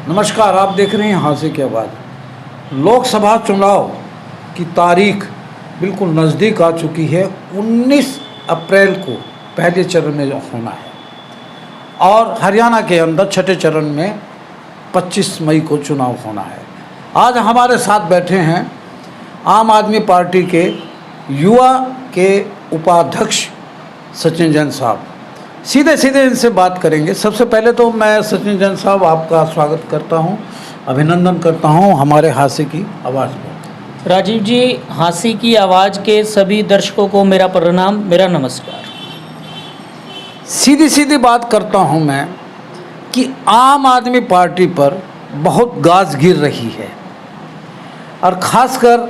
नमस्कार, आप देख रहे हैं हासिल की आवाज़। लोकसभा चुनाव की तारीख बिल्कुल नज़दीक आ चुकी है। 19 अप्रैल को पहले चरण में होना है और हरियाणा के अंदर छठे चरण में 25 मई को चुनाव होना है। आज हमारे साथ बैठे हैं आम आदमी पार्टी के युवा के उपाध्यक्ष सचिन जैन साहब। सीधे सीधे इनसे बात करेंगे। सबसे पहले तो मैं सचिन जैन साहब आपका स्वागत करता हूं, अभिनंदन करता हूं हमारे हासिल की आवाज़ में। राजीव जी, हासिल की आवाज़ के सभी दर्शकों को मेरा प्रणाम, मेरा नमस्कार। सीधी सीधी बात करता हूं मैं कि आम आदमी पार्टी पर बहुत गाज गिर रही है और ख़ासकर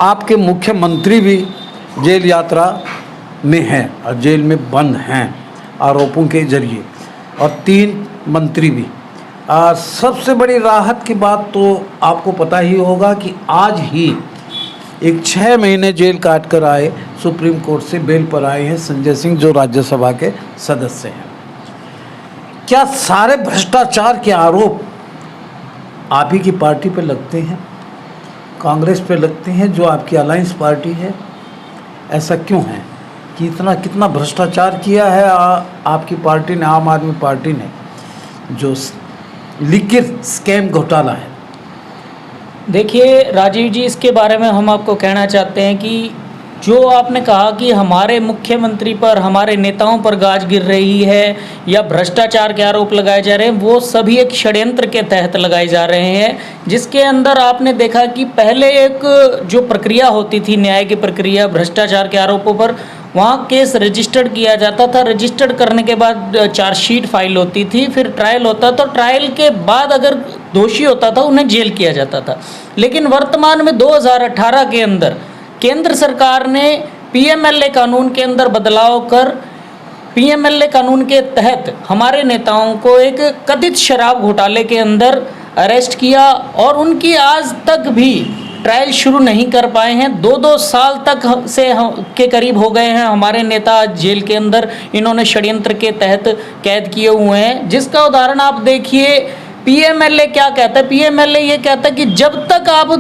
आपके मुख्यमंत्री भी जेल यात्रा में हैं और जेल में बंद हैं आरोपों के जरिए, और 3 मंत्री भी। सबसे बड़ी राहत की बात तो आपको पता ही होगा कि आज ही एक 6 महीने जेल काट कर आए सुप्रीम कोर्ट से बेल पर आए हैं संजय सिंह, जो राज्यसभा के सदस्य हैं। क्या सारे भ्रष्टाचार के आरोप आप ही की पार्टी पे लगते हैं, कांग्रेस पे लगते हैं, जो आपकी अलायंस पार्टी है? ऐसा क्यों है कि कितना भ्रष्टाचार किया है आपकी पार्टी ने, आम आदमी पार्टी ने, जो लिक्विड स्कैम घोटाला है? देखिए राजीव जी, इसके बारे में हम आपको कहना चाहते हैं कि जो आपने कहा कि हमारे मुख्यमंत्री पर, हमारे नेताओं पर गाज गिर रही है या भ्रष्टाचार के आरोप लगाए जा रहे हैं, वो सभी एक षड्यंत्र के तहत लगाए जा रहे हैं, जिसके अंदर आपने देखा कि पहले एक जो प्रक्रिया होती थी, न्याय की प्रक्रिया, भ्रष्टाचार के आरोपों पर वहाँ केस रजिस्टर्ड किया जाता था। रजिस्टर्ड करने के बाद चार्जशीट फाइल होती थी, फिर ट्रायल होता था। ट्रायल के बाद अगर दोषी होता था उन्हें जेल किया जाता था। लेकिन वर्तमान में 2018 के अंदर केंद्र सरकार ने पीएमएलए कानून के अंदर बदलाव कर पीएमएलए कानून के तहत हमारे नेताओं को एक कथित शराब घोटाले के अंदर अरेस्ट किया और उनकी आज तक भी ट्रायल शुरू नहीं कर पाए हैं। 2-2 साल तक से के करीब हो गए हैं हमारे नेता जेल के अंदर। इन्होंने षड्यंत्र के तहत कैद किए हुए हैं, जिसका उदाहरण आप देखिए। पीएमएलए क्या कहता है? पीएमएलए ये कहता है कि जब तक आप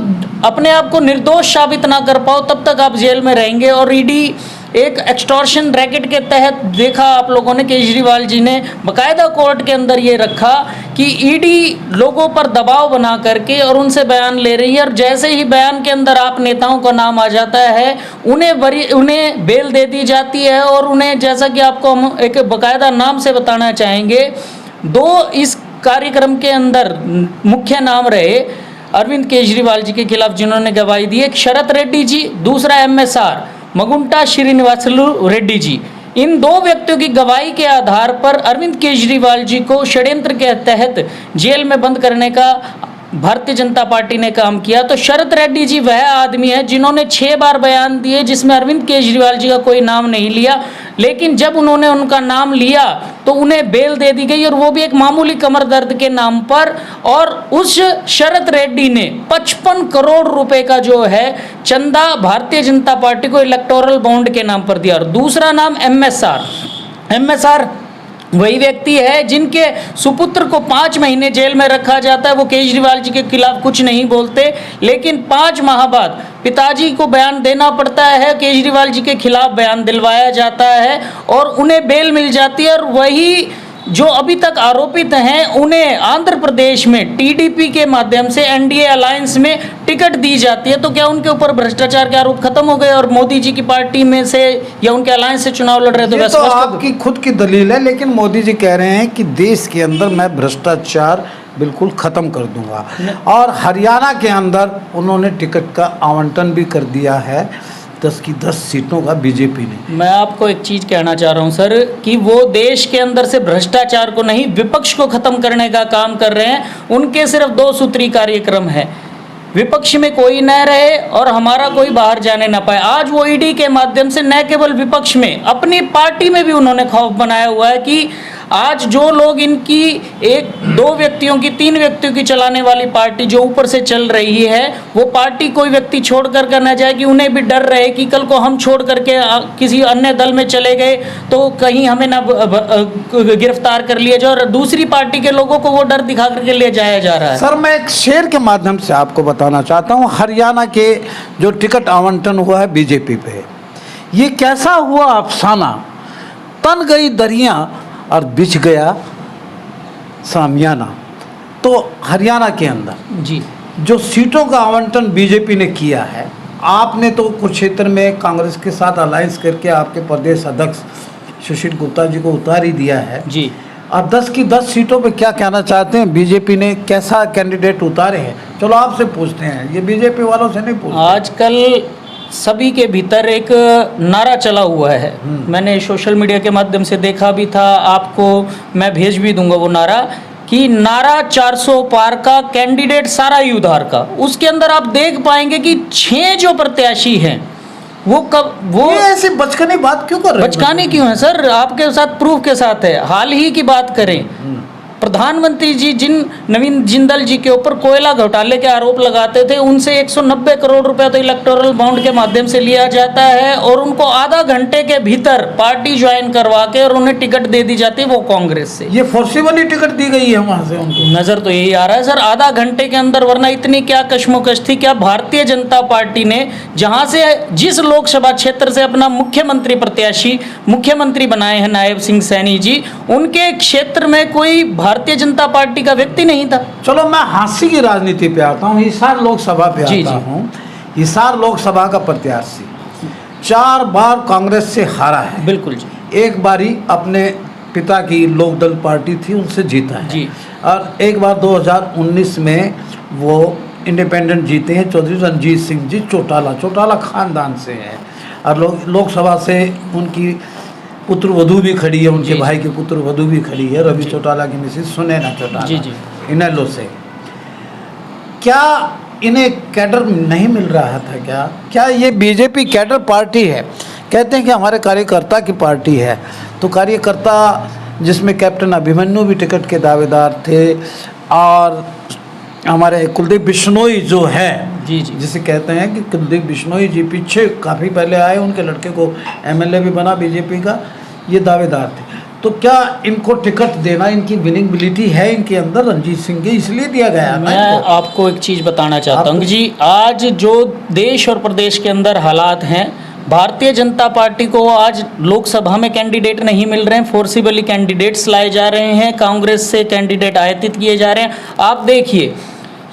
अपने आप को निर्दोष साबित ना कर पाओ तब तक आप जेल में रहेंगे। और ईडी एक एक्सटॉर्शन रैकेट के तहत, देखा आप लोगों ने, केजरीवाल जी ने बाकायदा कोर्ट के अंदर ये रखा कि ईडी लोगों पर दबाव बना करके और उनसे बयान ले रही है, और जैसे ही बयान के अंदर आप नेताओं का नाम आ जाता है उन्हें बेल दे दी जाती है। और उन्हें, जैसा कि आपको हम एक बाकायदा नाम से बताना चाहेंगे, 2 इस कार्यक्रम के अंदर मुख्य नाम रहे अरविंद केजरीवाल जी के खिलाफ जिन्होंने गवाही दी, एक शरत रेड्डी जी, दूसरा MSR मगुंटा श्रीनिवासलू रेड्डी जी। इन 2 व्यक्तियों की गवाही के आधार पर अरविंद केजरीवाल जी को षड्यंत्र के तहत जेल में बंद करने का भारतीय जनता पार्टी ने काम किया। तो शरत रेड्डी जी वह आदमी है जिन्होंने 6 बार बयान दिए जिसमें अरविंद केजरीवाल जी का कोई नाम नहीं लिया, लेकिन जब उन्होंने उनका नाम लिया तो उन्हें बेल दे दी गई, और वो भी एक मामूली कमर दर्द के नाम पर। और उस शरत रेड्डी ने 55 करोड़ रुपए का जो है चंदा भारतीय जनता पार्टी को इलेक्टोरल बॉन्ड के नाम पर दिया। और दूसरा नाम MSR वही व्यक्ति है जिनके सुपुत्र को 5 महीने जेल में रखा जाता है। वो केजरीवाल जी के खिलाफ कुछ नहीं बोलते, लेकिन 5 माह बाद पिताजी को बयान देना पड़ता है, केजरीवाल जी के खिलाफ बयान दिलवाया जाता है और उन्हें बेल मिल जाती है। और वही जो अभी तक आरोपित हैं उन्हें आंध्र प्रदेश में टीडीपी के माध्यम से एनडीए अलायंस में टिकट दी जाती है। तो क्या उनके ऊपर भ्रष्टाचार के आरोप खत्म हो गए और मोदी जी की पार्टी में से या उनके अलायंस से चुनाव लड़ रहे? तो आपकी खुद की दलील है, लेकिन मोदी जी कह रहे हैं कि देश के अंदर मैं भ्रष्टाचार बिल्कुल ख़त्म कर दूंगा, और हरियाणा के अंदर उन्होंने टिकट का आवंटन भी कर दिया है 10 की 10 सीटों का बीजेपी ने। मैं आपको एक चीज़ कहना चाह रहा हूं सर, कि वो देश के अंदर से भ्रष्टाचार को नहीं, विपक्ष को खत्म करने का काम कर रहे हैं। उनके सिर्फ 2 सूत्री कार्यक्रम है, विपक्ष में कोई न रहे और हमारा कोई बाहर जाने ना पाए। आज वो ईडी के माध्यम से न केवल विपक्ष में, अपनी पार्टी में भी उन्होंने खौफ बनाया हुआ है कि आज जो लोग इनकी एक दो व्यक्तियों की तीन व्यक्तियों की चलाने वाली पार्टी जो ऊपर से चल रही है, वो पार्टी कोई व्यक्ति छोड़ कर न जाए कि उन्हें भी डर रहे कि कल को हम छोड़ करके किसी अन्य दल में चले गए तो कहीं हमें ना गिरफ्तार कर लिया जाए, और दूसरी पार्टी के लोगों को वो डर दिखा करके ले जाया जा रहा है। सर, मैं एक शेर के माध्यम से आपको बताना चाहता हूँ। हरियाणा के जो टिकट आवंटन हुआ है बीजेपी पे, ये कैसा हुआ अफसाना, तन गई दरिया और बिछ गया सामियाना। तो हरियाणा के अंदर जी जो सीटों का आवंटन बीजेपी ने किया है, आपने तो कुरुक्षेत्र में कांग्रेस के साथ अलायंस करके आपके प्रदेश अध्यक्ष सुशील गुप्ता जी को उतार ही दिया है जी। अब 10 की 10 सीटों पे क्या कहना चाहते हैं? बीजेपी ने कैसा कैंडिडेट उतारे हैं? चलो आपसे पूछते हैं, ये बीजेपी वालों से नहीं पूछते। आजकल सभी के भीतर एक नारा चला हुआ है, मैंने सोशल मीडिया के माध्यम से देखा भी था, आपको मैं भेज भी दूंगा वो नारा, कि नारा 400 पार का, कैंडिडेट सारा ही उधार का। उसके अंदर आप देख पाएंगे कि 6 जो प्रत्याशी हैं वो ये ऐसी बचकानी बात क्यों कर रहे हैं? बचकाने क्यों है सर? आपके साथ प्रूफ के साथ है। हाल ही की बात करें, प्रधानमंत्री जी जिन नवीन जिंदल जी के ऊपर कोयला घोटाले के आरोप लगाते थे, उनसे 190 करोड़ रुपए तो इलेक्टोरल बॉन्ड के माध्यम से लिया जाता है और उनको आधा घंटे के भीतर पार्टी ज्वाइन करवा के और उन्हें टिकट दे दी जाती है वो कांग्रेस से। ये फोर्सिबली टिकट दी गई है वहां से उनको? नजर तो यही आ रहा है सर, आधा घंटे के अंदर, वरना इतनी क्या कश्मोकश थी। क्या भारतीय जनता पार्टी ने जहां से जिस लोकसभा क्षेत्र से अपना मुख्यमंत्री प्रत्याशी मुख्यमंत्री बनाए हैं नायब सिंह सैनी जी, उनके क्षेत्र में कोई भारतीय जनता पार्टी का व्यक्ति नहीं था। चलो मैं हांसी की राजनीति पे आता हूँ, हिसार लोकसभा पे आता हूँ। हिसार लोकसभा का प्रत्याशी 4 बार कांग्रेस से हारा है। बिल्कुल जी। एक बारी अपने पिता की लोकदल पार्टी थी उनसे जीता है जी। और एक बार 2019 में वो इंडिपेंडेंट जीते हैं, चौधरी रणजीत सिंह जी चौटाला खानदान से है। और लोकसभा से उनकी पुत्र वधू भी खड़ी है, उनके भाई की पुत्र वधू भी खड़ी है, रवि चौटाला की मिसेस सुनैना चौटाला जी जी इनेलो से। क्या इन्हें कैडर नहीं मिल रहा था? क्या ये बीजेपी कैडर पार्टी है? कहते हैं कि हमारे कार्यकर्ता की पार्टी है, तो कार्यकर्ता जिसमें कैप्टन अभिमन्यु भी टिकट के दावेदार थे और हमारे कुलदीप बिश्नोई जो है जी जी, जिसे कहते हैं कि कुलदीप बिश्नोई जी पीछे काफ़ी पहले आए, उनके लड़के को एमएलए भी बना बीजेपी का, ये दावेदार थे। तो क्या इनको टिकट देना, इनकी विनिंगबिलिटी है इनके अंदर रणजीत सिंह की, इसलिए दिया गया है? मैं आपको एक चीज़ बताना चाहता हूँ जी, आज जो देश और प्रदेश के अंदर हालात हैं, भारतीय जनता पार्टी को आज लोकसभा में कैंडिडेट नहीं मिल रहे हैं, फोर्सिबली कैंडिडेट्स लाए जा रहे हैं, कांग्रेस से कैंडिडेट आयातित किए जा रहे हैं। आप देखिए,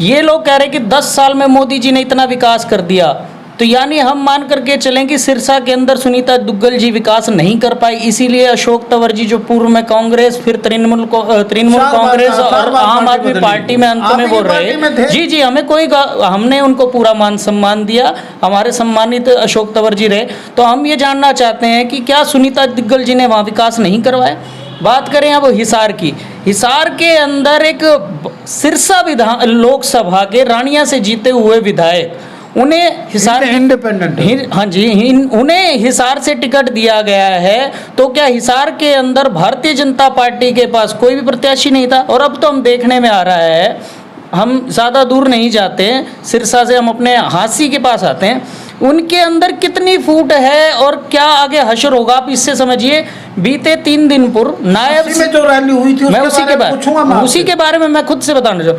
ये लोग कह रहे हैं कि 10 साल में मोदी जी ने इतना विकास कर दिया, तो यानी हम मान करके चलें कि सिरसा के अंदर सुनीता दुग्गल जी विकास नहीं कर पाई, इसीलिए अशोक तंवर जी जो पूर्व में कांग्रेस, फिर तृणमूल कांग्रेस और आम आदमी पार्टी में अंत में बोल रहे। जी जी, हमने उनको पूरा मान सम्मान दिया, हमारे सम्मानित अशोक तंवर जी रहे। तो हम ये जानना चाहते हैं कि क्या सुनीता दुग्गल जी ने वहाँ विकास नहीं करवाया? बात करें अब हिसार की, हिसार के अंदर एक सिरसा विधान लोकसभा के रानिया से जीते हुए विधायक, उन्हें हिसार इंडिपेंडेंट, हाँ जी, उन्हें हिसार से टिकट दिया गया है। तो क्या हिसार के अंदर भारतीय जनता पार्टी के पास कोई भी प्रत्याशी नहीं था? और अब तो हम देखने में आ रहा है, हम ज़्यादा दूर नहीं जाते हैं, सिरसा से हम अपने हांसी के पास आते हैं, उनके अंदर कितनी फूट है और क्या आगे हशर होगा आप इससे समझिए। बीते 3 दिन पूर्व नायब में जो रैली हुई थी मैं उसी के बारे में मैं खुद से बताना चाहूँ।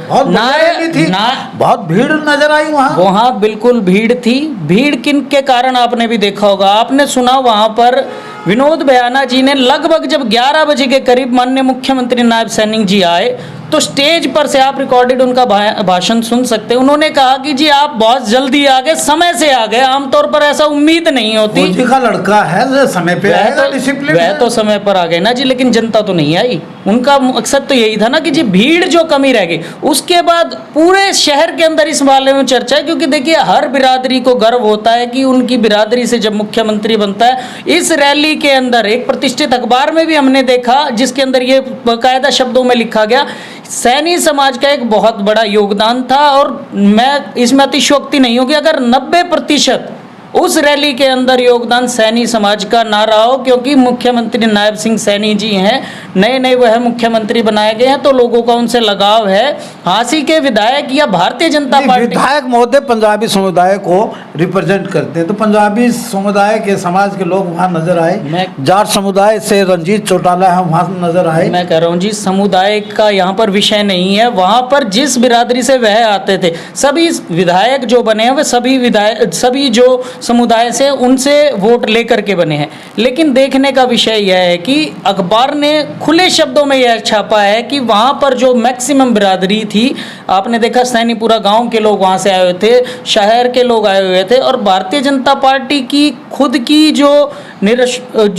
बहुत भीड़ नजर आई वहाँ बिल्कुल भीड़ थी। भीड़ किन के कारण आपने भी देखा होगा, आपने सुना वहाँ पर विनोद भयाना जी ने लगभग जब 11 बजे के करीब माननीय मुख्यमंत्री नायब सैनी जी आए तो स्टेज पर से आप रिकॉर्डेड उनका भाषण सुन सकते हैं। उन्होंने कहा कि जी आप बहुत जल्दी आ गए, समय से आ गए, आमतौर पर ऐसा उम्मीद नहीं होती। मोदी का लड़का है, समय पे आएगा, डिसिप्लिन वह तो समय पर आ गए ना जी, लेकिन जनता तो नहीं आई। उनका मकसद तो यही था ना कि जी भीड़ जो कमी रह गई। उसके बाद पूरे शहर के अंदर इस बारे में चर्चा है, क्योंकि देखिए हर बिरादरी को गर्व होता है कि उनकी बिरादरी से जब मुख्यमंत्री बनता है। इस रैली के अंदर एक प्रतिष्ठित अखबार में भी हमने देखा जिसके अंदर ये बाकायदा शब्दों में लिखा गया, सैनी समाज का एक बहुत बड़ा योगदान था। और मैं इसमें अतिशयोक्ति नहीं होगी, अगर 90% उस रैली के अंदर योगदान सैनी समाज का ना रहा हो, क्योंकि मुख्यमंत्री नायब सिंह सैनी जी हैं, नए नए वह मुख्यमंत्री बनाए गए हैं, तो लोगों का उनसे लगाव है। हांसी के विधायक या भारतीय जनता पार्टी विधायक महोदय पंजाबी समुदाय को रिप्रेजेंट करते हैं, तो पंजाबी समुदाय के समाज के लोग वहाँ नजर आए। जाट समुदाय से रंजीत चौटाला है वहाँ नजर आए। मैं कह रहा हूँ जी, समुदाय का यहाँ पर विषय नहीं है। वहाँ पर जिस बिरादरी से वह आते थे, सभी विधायक जो बने हैं वे सभी जो समुदाय से उनसे वोट लेकर के बने हैं। लेकिन देखने का विषय यह है कि अखबार ने खुले शब्दों में यह छापा है कि वहाँ पर जो मैक्सिमम बिरादरी थी, आपने देखा सैनीपुरा गांव के लोग वहाँ से आए हुए थे, शहर के लोग आए हुए थे, और भारतीय जनता पार्टी की खुद की जो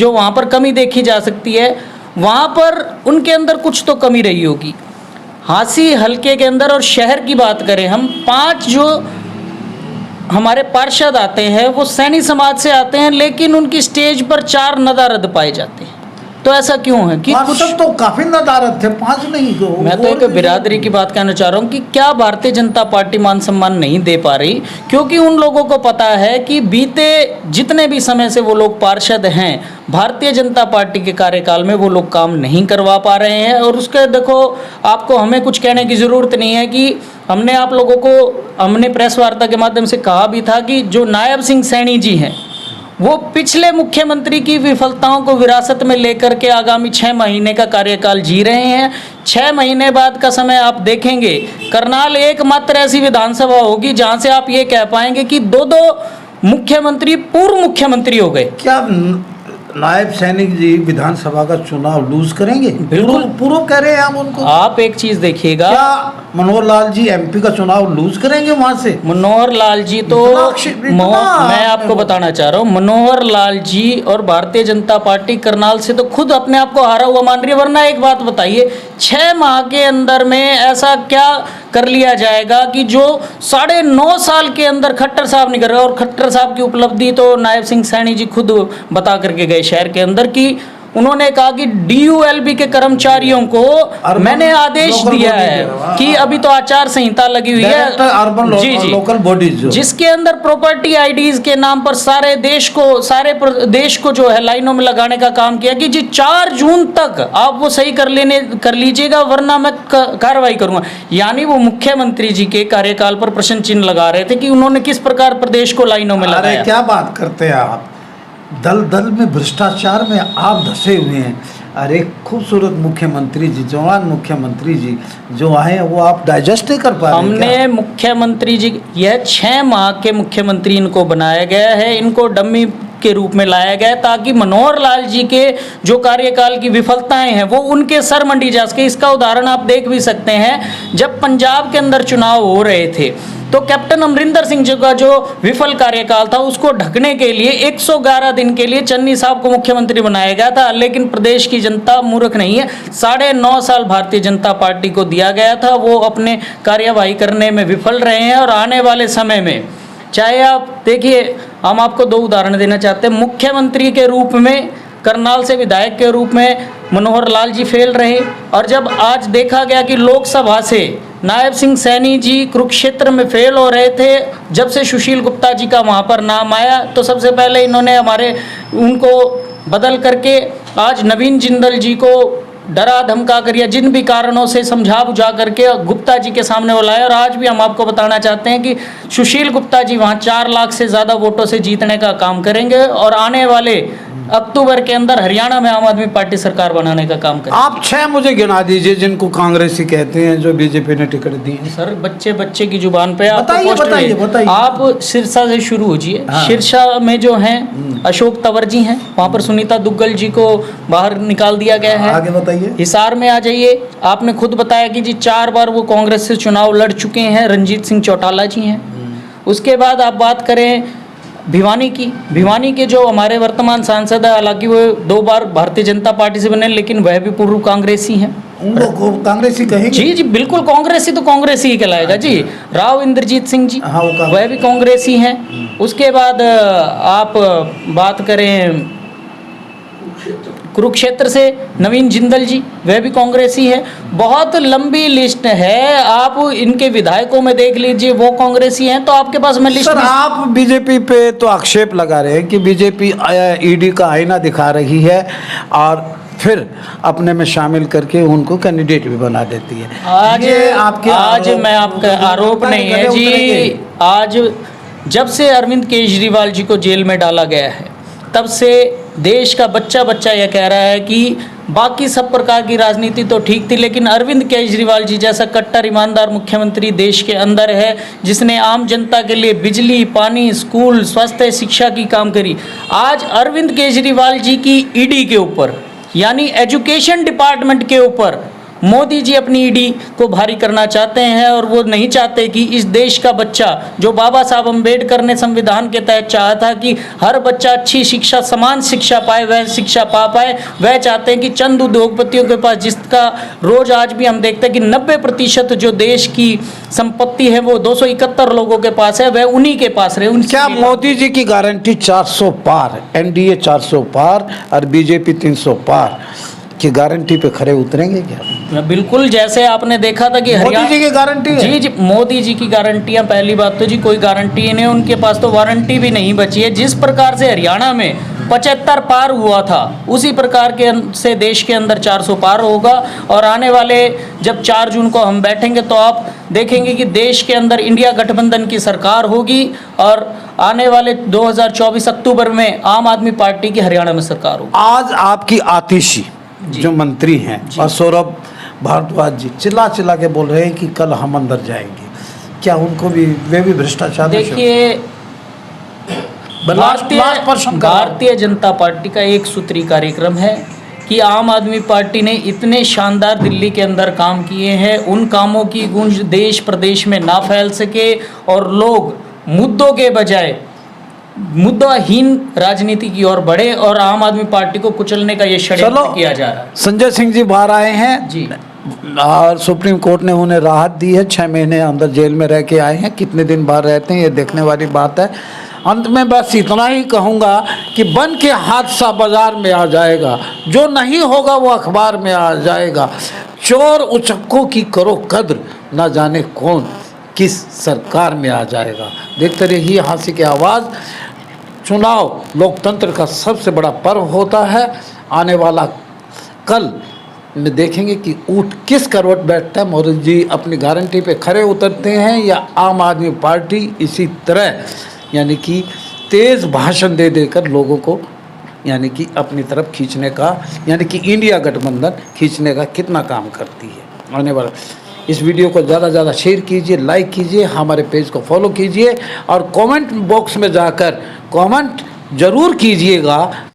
वहाँ पर कमी देखी जा सकती है, वहाँ पर उनके अंदर कुछ तो कमी रही होगी। हांसी हलके के अंदर और शहर की बात करें हम, 5 जो हमारे पार्षद आते हैं वो सैनी समाज से आते हैं, लेकिन उनकी स्टेज पर 4 नदारद पाए जाते हैं। तो ऐसा क्यों है कि कुछ तो काफी नदारद थे, 5 नहीं। मैं तो एक बिरादरी की बात कहना चाह रहा हूँ कि क्या भारतीय जनता पार्टी मान सम्मान नहीं दे पा रही, क्योंकि उन लोगों को पता है कि बीते जितने भी समय से वो लोग पार्षद हैं, भारतीय जनता पार्टी के कार्यकाल में वो लोग काम नहीं करवा पा रहे हैं। और उसके देखो, आपको हमें कुछ कहने की ज़रूरत नहीं है कि हमने आप लोगों को, हमने प्रेस वार्ता के माध्यम से कहा भी था कि जो नायब सिंह सैनी जी हैं वो पिछले मुख्यमंत्री की विफलताओं को विरासत में लेकर के आगामी 6 महीने का कार्यकाल जी रहे हैं। 6 महीने बाद का समय आप देखेंगे, करनाल एकमात्र ऐसी विधानसभा होगी जहां से आप ये कह पाएंगे कि 2 मुख्यमंत्री पूर्व मुख्यमंत्री हो गए। क्या नायब सैनिक जी विधानसभा का चुनाव लूज करेंगे? बिल्कुल पूर्व कह रहे हैं हम उनको। आप एक चीज देखिएगा, क्या मनोहर लाल जी एमपी का चुनाव लूज करेंगे वहां से? मनोहर लाल जी तो मैं आपको बताना चाह रहा हूँ, मनोहर लाल जी और भारतीय जनता पार्टी करनाल से तो खुद अपने आप को हारा हुआ मान रही है। वरना एक बात बताइए, 6 माह के अंदर में ऐसा क्या कर लिया जाएगा कि जो 9.5 साल के अंदर खट्टर साहब नहीं कर रहे। और खट्टर साहब की उपलब्धि तो नायब सिंह सैनी जी खुद बता करके गए शहर के अंदर कि उन्होंने कहा कि DULB के कर्मचारियों को मैंने आदेश दिया है कि अभी तो आचार संहिता लगी हुई है, अर्बन लोकल बॉडीज जिसके अंदर प्रॉपर्टी आईडीज के नाम पर सारे देश को जो है लाइनों में लगाने का काम किया कि जी 4 जून तक आप वो सही कर लीजिएगा, वरना मैं कार्रवाई करूंगा। यानी वो मुख्यमंत्री जी के कार्यकाल पर प्रश्न चिन्ह लगा रहे थे कि उन्होंने किस प्रकार प्रदेश को लाइनों में लगाया। अरे क्या बात करते हैं आप, दल में भ्रष्टाचार में आप धसे हुए हैं। अरे खूबसूरत मुख्यमंत्री जी, जवान मुख्यमंत्री जी जो आए हैं वो आप डाइजेस्ट नहीं कर पा रहे। हमने मुख्यमंत्री जी, यह 6 माह के मुख्यमंत्री इनको बनाया गया है, इनको डम्मी के रूप में लाया गया ताकि मनोहर लाल जी के जो कार्यकाल की विफलताएं हैं वो उनके सर मंडी जा सके। इसका उदाहरण आप देख भी सकते हैं, जब पंजाब के अंदर चुनाव हो रहे थे तो कैप्टन अमरिंदर सिंह जी का जो विफल कार्यकाल था उसको ढकने के लिए 111 दिन के लिए चन्नी साहब को मुख्यमंत्री बनाया गया था। लेकिन प्रदेश की जनता मूर्ख नहीं है, 9.5 साल भारतीय जनता पार्टी को दिया गया था, वो अपने कार्यवाही करने में विफल रहे हैं। और आने वाले समय में चाहे आप देखिए, हम आपको 2 उदाहरण देना चाहते हैं। मुख्यमंत्री के रूप में करनाल से विधायक के रूप में मनोहर लाल जी फेल रहे, और जब आज देखा गया कि लोकसभा से नायब सिंह सैनी जी कुरुक्षेत्र में फेल हो रहे थे, जब से सुशील गुप्ता जी का वहाँ पर नाम आया तो सबसे पहले इन्होंने उनको बदल करके आज नवीन जिंदल जी को डरा धमका कर या जिन भी कारणों से समझा बुझा करके गुप्ता जी के सामने वो लाए। और आज भी हम आपको बताना चाहते हैं कि सुशील गुप्ता जी वहाँ 4 लाख से ज़्यादा वोटों से जीतने का काम करेंगे और आने वाले अक्टूबर के अंदर हरियाणा में आम आदमी पार्टी सरकार बनाने का काम करें। आप 6 मुझे गिना दीजिए जिनको कांग्रेसी कहते हैं जो बीजेपी ने टिकट दी है। सर बच्चे की जुबान पे बताइए। आप सिरसा से शुरू होजिए। हाँ। सिरसा में जो हैं अशोक तंवर जी हैं, वहाँ पर सुनीता दुग्गल जी को बाहर निकाल दिया गया है। आगे बताइए। हिसार में आ जाइए, आपने खुद बताया कि जी 4 बार वो कांग्रेस से चुनाव लड़ चुके हैं, रंजीत सिंह चौटाला जी हैं। उसके बाद आप बात करें भिवानी के जो हमारे वर्तमान सांसद है, हालांकि वो 2 बार भारतीय जनता पार्टी से बने लेकिन वह भी पूर्व कांग्रेसी हैं। उनको कांग्रेसी कहेंगे? जी बिल्कुल, कांग्रेसी तो कांग्रेसी ही कहलाएगा जी। राव इंद्रजीत सिंह जी, हाँ, वह भी कांग्रेसी हैं। उसके बाद आप बात करें कुरुक्षेत्र से नवीन जिंदल जी, वह भी कांग्रेसी है। बहुत लंबी लिस्ट है, आप इनके विधायकों में देख लीजिए वो कांग्रेसी हैं। तो आपके पास मैं लिस्ट सर आप बीजेपी पे तो आक्षेप लगा रहे हैं कि बीजेपी ईडी का आईना दिखा रही है और फिर अपने में शामिल करके उनको कैंडिडेट भी बना देती है। आज ये आपके आज मैं आपका आरोप नहीं है जी। आज जब से अरविंद केजरीवाल जी को जेल में डाला गया है, तब से देश का बच्चा बच्चा यह कह रहा है कि बाकी सब प्रकार की राजनीति तो ठीक थी, लेकिन अरविंद केजरीवाल जी जैसा कट्टर ईमानदार मुख्यमंत्री देश के अंदर है, जिसने आम जनता के लिए बिजली, पानी, स्कूल, स्वास्थ्य, शिक्षा की काम करी। आज अरविंद केजरीवाल जी की ईडी के ऊपर, यानी एजुकेशन डिपार्टमेंट के ऊपर मोदी जी अपनी ईडी को भारी करना चाहते हैं, और वो नहीं चाहते कि इस देश का बच्चा, जो बाबा साहब अम्बेडकर ने संविधान के तहत चाहा था कि हर बच्चा अच्छी शिक्षा, समान शिक्षा पाए, वह शिक्षा पा पाए, वह चाहते हैं कि चंद उद्योगपतियों के पास, जिसका रोज आज भी हम देखते हैं कि 90% जो देश की संपत्ति है वो 271 लोगों के पास है, वह उन्हीं के पास रहे। क्या मोदी जी की गारंटी 400 पार, एनडीए 400 पार और बीजेपी 300 पार की गारंटी पे खरे उतरेंगे क्या? बिल्कुल, जैसे आपने देखा था कि मोदी जी की गारंटी है। जी जी, मोदी जी की गारंटियां, पहली बात तो जी कोई गारंटी ही नहीं, उनके पास तो वारंटी भी नहीं बची है। जिस प्रकार से हरियाणा में 75 पार हुआ था, उसी प्रकार के से देश के अंदर 400 पार होगा। और आने वाले जब 4 जून को हम बैठेंगे तो आप देखेंगे कि देश के अंदर इंडिया गठबंधन की सरकार होगी, और आने वाले 2024 अक्टूबर में आम आदमी पार्टी की हरियाणा में सरकार होगी। आज आपकी आतिशी जो मंत्री हैं और सौरभ भारद्वाज जी चिल्ला चिल्ला के बोल रहे हैं कि कल हम अंदर जाएंगे, क्या उनको भी, वे भी भ्रष्टाचार? देखिए, भारतीय जनता पार्टी का एक सूत्री कार्यक्रम है कि आम आदमी पार्टी ने इतने शानदार दिल्ली के अंदर काम किए हैं, उन कामों की गूंज देश प्रदेश में ना फैल सके और लोग मुद्दों के बजाय मुद्दाहीन राजनीति की ओर बढ़े, और आम आदमी पार्टी को कुचलने का ये षड्यंत्र किया जा रहा है। संजय सिंह जी बाहर आए हैं जी, और सुप्रीम कोर्ट ने उन्हें राहत दी है, 6 महीने अंदर जेल में रह के आए हैं। कितने दिन बाहर रहते हैं ये देखने वाली बात है। अंत में बस इतना ही कहूँगा कि बन के हादसा बाजार में आ जाएगा, जो नहीं होगा वो अखबार में आ जाएगा। चोर उचक्कों की करो कद्र, ना जाने कौन किस सरकार में आ जाएगा। देखते रहिए हांसी की आवाज़। चुनाव लोकतंत्र का सबसे बड़ा पर्व होता है। आने वाला कल में देखेंगे कि ऊँट किस करवट बैठता है, मोदी जी अपनी गारंटी पे खरे उतरते हैं या आम आदमी पार्टी इसी तरह यानी कि तेज़ भाषण दे देकर लोगों को यानी कि अपनी तरफ खींचने का, यानी कि इंडिया गठबंधन खींचने का कितना काम करती है। आने वाला इस वीडियो को ज़्यादा से ज़्यादा शेयर कीजिए, लाइक कीजिए, हमारे पेज को फॉलो कीजिए और कमेंट बॉक्स में जाकर कमेंट ज़रूर कीजिएगा